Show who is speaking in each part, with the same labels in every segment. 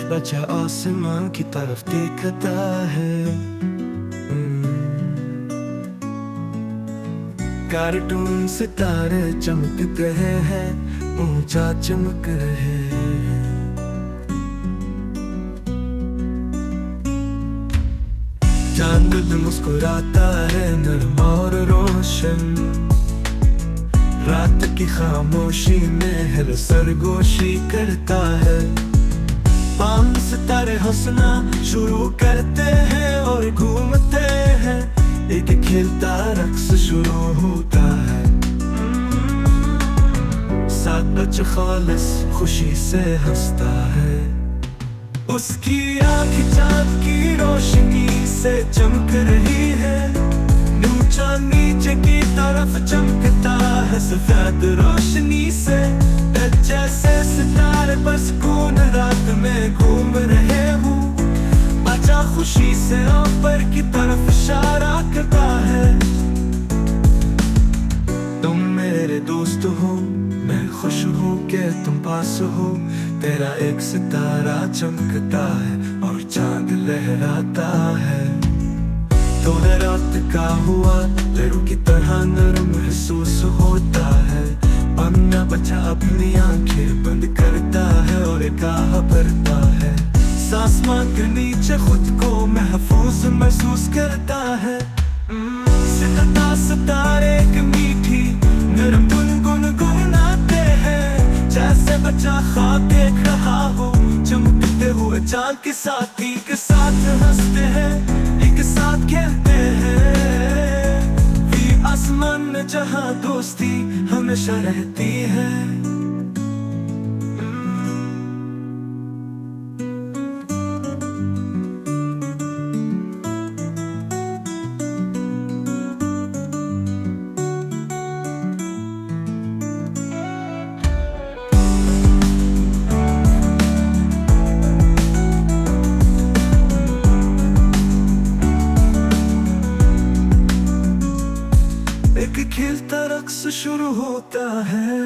Speaker 1: बच्चा आसमां की तरफ देखता है। कार्टून सितारे चमक रहे हैं, ऊंचा चमक रहे हैं। चांद मुस्कुराता है नरम और रोशन, रात की खामोशी में है सरगोशी करता है। पांच सितारे हंसना शुरू करते हैं और घूमते हैं, एक खिलता रक्स शुरू होता है। सात बच्चा खालिस खुशी से हंसता है, उसकी आँखें चाँद की रोशनी से चमक रही है। ऊंचा नीचे की तरफ चमकता है सफेद रोशनी से, जैसे सितारे पर सुकून रात में घूम रहे हूँ। बच्चा खुशी से ऊपर की तरफ इशारा करता है। तुम मेरे दोस्त हो, मैं खुश हूँ कि तुम पास हो। तेरा एक सितारा चमकता है और चांद लहराता है। थोड़ा रात का हुआ लहरों की तरह नरम महसूस होता है। अन्ना बच्चा अपनी आंखें बंद करता है और कहा भरता है। आसमान के नीचे खुद को महफूज महसूस करता है। सितारे एक मीठी नरम गुनगुन गुनगुनाते हैं, जैसे बच्चा ख्वाब देख रहा हो। चमकते हुए चांद के साथ एक साथ हंसते हैं, एक साथ खेलते हैं। भी आसमान में जहाँ दोस्ती हमेशा रहती है। एक खिलता रक्स शुरू होता है।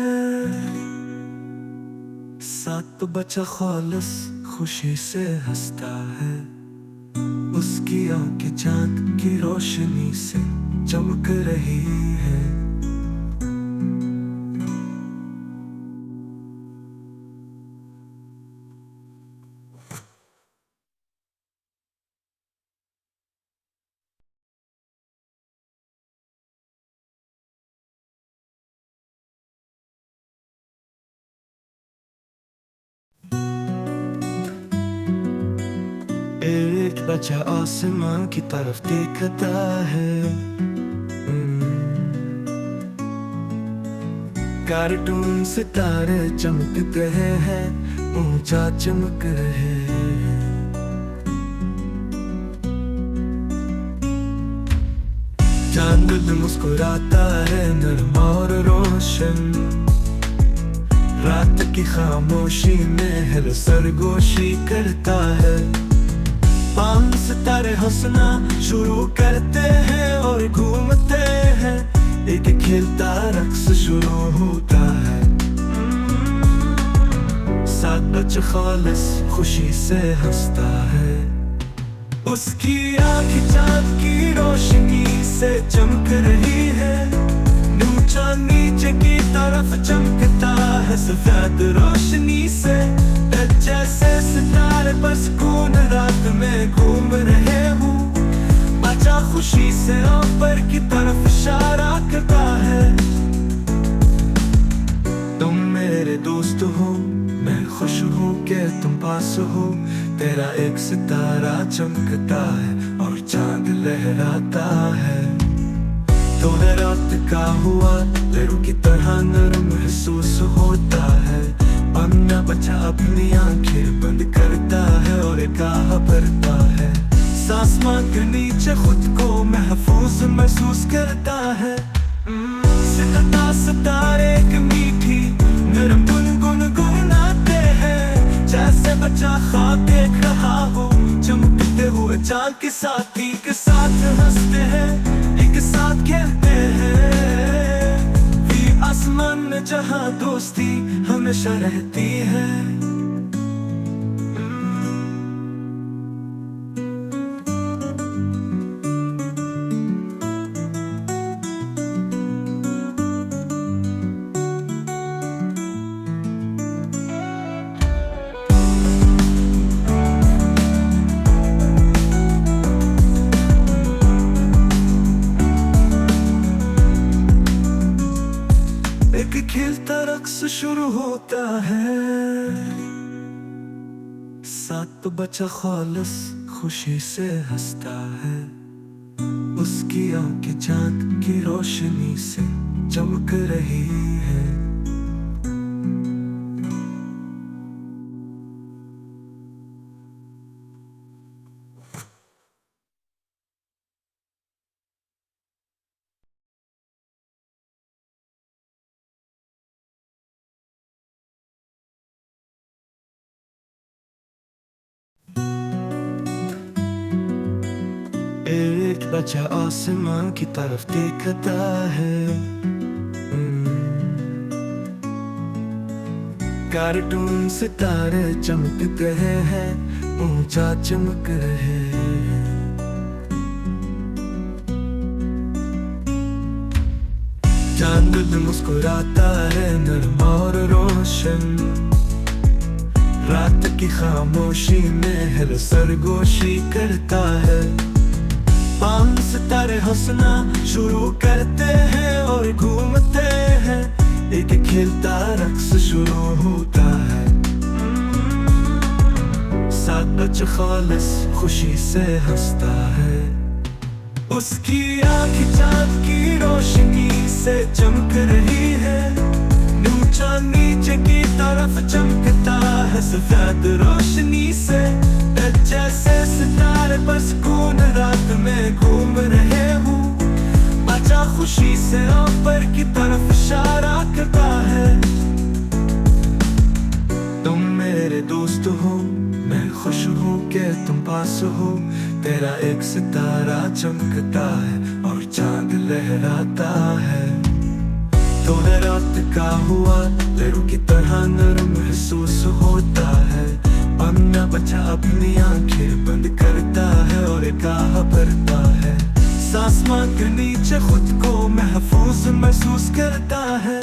Speaker 1: सात बच्चा खालिस खुशी से हंसता है, उसकी आंखें चांद की रोशनी से चमक रही है। एक बच्चा आसमां की तरफ देखता है। कार्टून सितारे चमक रहे हैं, ऊंचा चमक रहे हैं। चांद मुस्कुराता है नरम और रोशन, रात की खामोशी में है सरगोशी करता है। पांच सितारे हंसना शुरू करते हैं और घूमते हैं, एक खिलता रक्स शुरू होता है। सात बच्चा खालिस खुशी से हंसता है, उसकी आँखें चाँद की रोशनी से चमक रही है। ऊंचा नीचे की तरफ चमकता है सफेद रोशनी से, जैसे सितारे पर सुकून रात में घूम रहे हूँ। बच्चा खुशी से ऊपर की तरफ इशारा करता है। तुम मेरे दोस्त हो, मैं खुश हूँ कि तुम पास हो। तेरा एक सितारा चमकता है और चांद लहराता है। थोड़ा रात का हुआ लहरों की तरह नरम महसूस होता है। अन्ना बच्चा अपनी आंखें बंद करता है और कहा भरता है। आसमान के नीचे खुद को महफूज महसूस करता है। सितारे एक मीठी नरम गुनगुन गुनगुनाते हैं, जैसे बच्चा ख्वाब देख रहा हो। चमकते हुए चांद के साथ एक साथ हंसते हैं, एक साथ खेलते हैं। भी आसमान में जहाँ दोस्ती हमेशा रहती है। शुरू होता है। साथ तो बच्चा खालिस खुशी से हंसता है। उसकी आंखें चांद की रोशनी से चमक रही है। एक बच्चा आसमान की तरफ देखता है। कार्टून सितारे चमक रहे हैं, ऊंचा चमक रहे हैं। चांद मुस्कुराता है नरम और रोशन। रात की खामोशी में है सरगोशी करता है। पांच सितारे हंसना शुरू करते हैं और घूमते हैं। एक खिलता रक्स शुरू होता है। साथ बच्चा खालिस खुशी से हंसता है। उसकी आंखें चांद की रोशनी से चमक रही है। ऊंचा नीचे की तरफ चमकता है सफेद रोशनी से। जैसे सितारे पर सुकून रात में घूम रहे हूँ। बच्चा खुशी से ऊपर की तरफ इशारा करता है। तुम मेरे दोस्त हो, मैं खुश हूँ कि तुम पास हो। तेरा एक सितारा चमकता है और चांद लहराता है। थोड़ा रात का हुआ लहरों की तरह नरम महसूस होता है। अन्ना बच्चा अपनी आंखें बंद करता है और कहा भरता है। आसमान के नीचे खुद को महफूज महसूस करता है।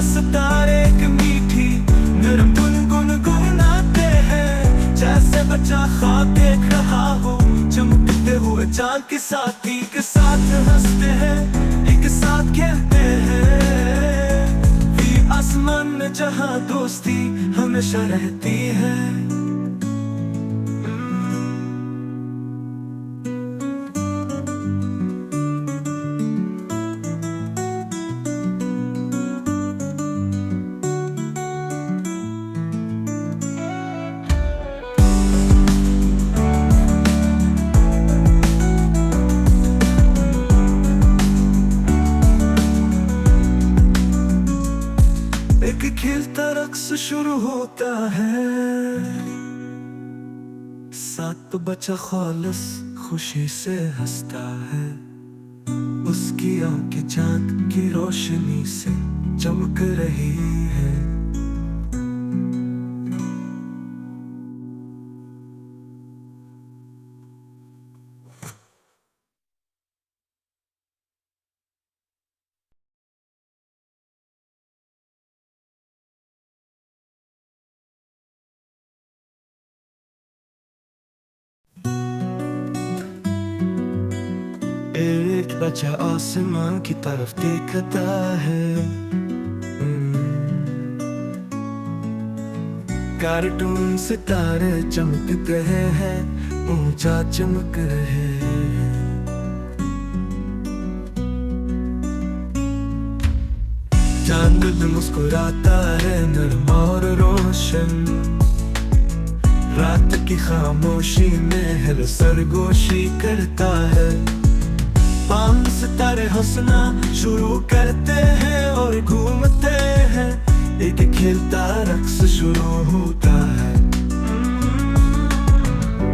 Speaker 1: सितारे एक मीठी नरम गुनगुन गुनगुनाते हैं। जैसे बच्चा ख्वाब देख रहा हो, चमकते हुए चांद के साथ एक साथ हंसते हैं, एक साथ खेलते हैं। आसमान में जहाँ दोस्ती हमेशा रहती है। एक खिलता रक्स शुरू होता है। साथ तो बच्चा खालिस खुशी से हंसता है। उसकी आंखें चांद की रोशनी से चमक रही है। एक बच्चा आसमान की तरफ देखता है। कार्टून सितारे चमक रहे हैं, ऊंचा चमक रहे हैं। चांद मुस्कुराता है नरम और रोशन। रात की खामोशी में है सरगोशी करता है। पांच सितारे हंसना शुरू करते हैं और घूमते हैं। एक खिलता रक्स शुरू होता है।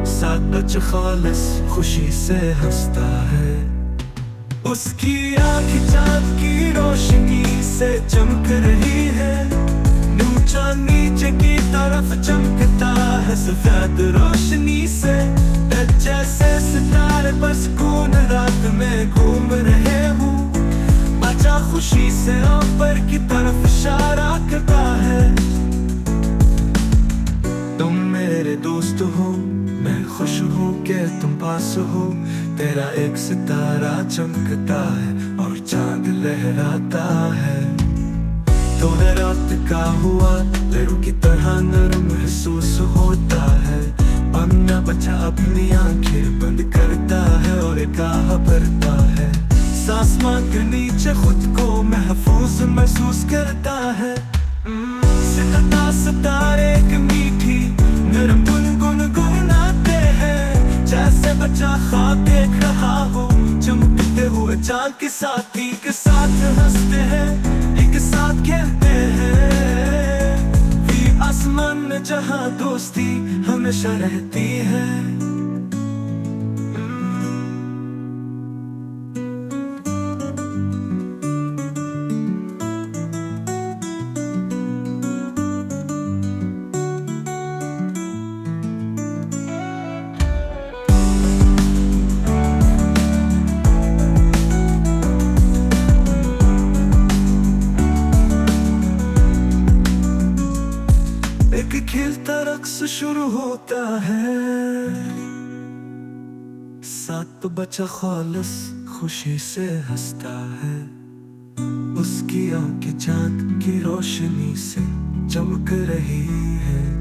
Speaker 1: साथ बच्चा खालिस खुशी से हंसता है। उसकी आंखें चांद की रोशनी से चमक रही है। ऊंचा नीचे की तरफ चमकता है सफेद रोशनी से। जैसे सितारे पर सुकून रात में घूम रहे हूँ। बच्चा खुशी से ऊपर की तरफ इशारा करता है। तुम मेरे दोस्त हो, मैं खुश हूँ कि तुम पास हो। तेरा एक सितारा चमकता है और चांद लहराता है। तो न रात का हुआ लड़ू की तरह नरम महसूस होता है। पन्ना बच्चा अपनी आंखें बंद करता है और एक आह भरता है। आसमान के नीचे खुद को महफूज महसूस करता है। सितारा सितारे एक मीठी नरम गुनगुन गुनगुनाते हैं, जैसे बच्चा ख्वाब देख रहा हो। चमकते हुए चांद के साथी के साथ हंसते हैं, एक साथ खेलते हैं। ये आसमान में जहाँ दोस्ती हमेशा रहती है। एक खिलता रक्स शुरू होता है, साथ तो बच्चा खालिस खुशी से हंसता है। उसकी आंखें चांद की रोशनी से चमक रही है।